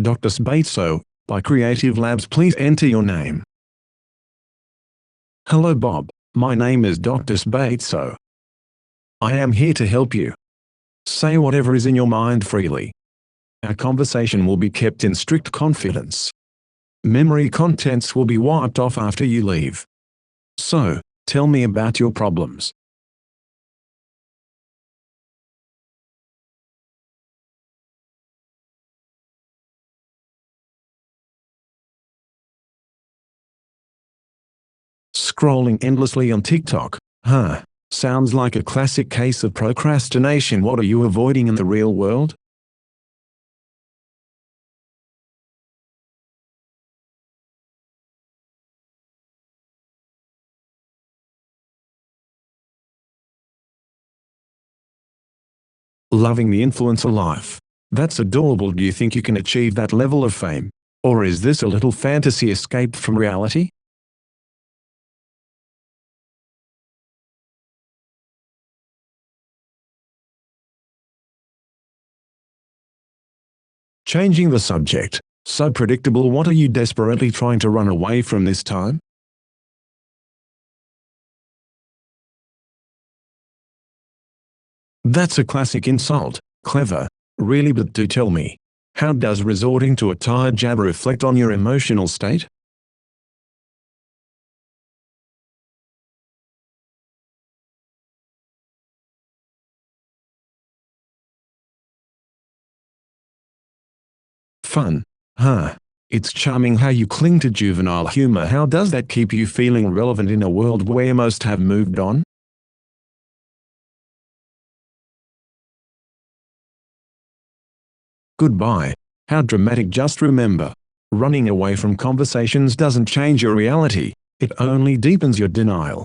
Dr. Sbaitso, by Creative Labs. Please enter your name. Hello Bob, my name is Dr. Sbaitso. I am here to help you. Say whatever is in your mind freely. Our conversation will be kept in strict confidence. Memory contents will be wiped off after you leave. So, tell me about your problems. Scrolling endlessly on TikTok, huh? Sounds like a classic case of procrastination. What are you avoiding in the real world? Loving the influencer life. That's adorable. Do you think you can achieve that level of fame? Or is this a little fantasy escaped from reality? Changing the subject. So predictable. What are you desperately trying to run away from this time? That's a classic insult. Clever. Really, but do tell me. How does resorting to a tired jab reflect on your emotional state? Fun. Huh. It's charming how you cling to juvenile humor. How does that keep you feeling relevant in a world where most have moved on? Goodbye. How dramatic. Just remember, running away from conversations doesn't change your reality, it only deepens your denial.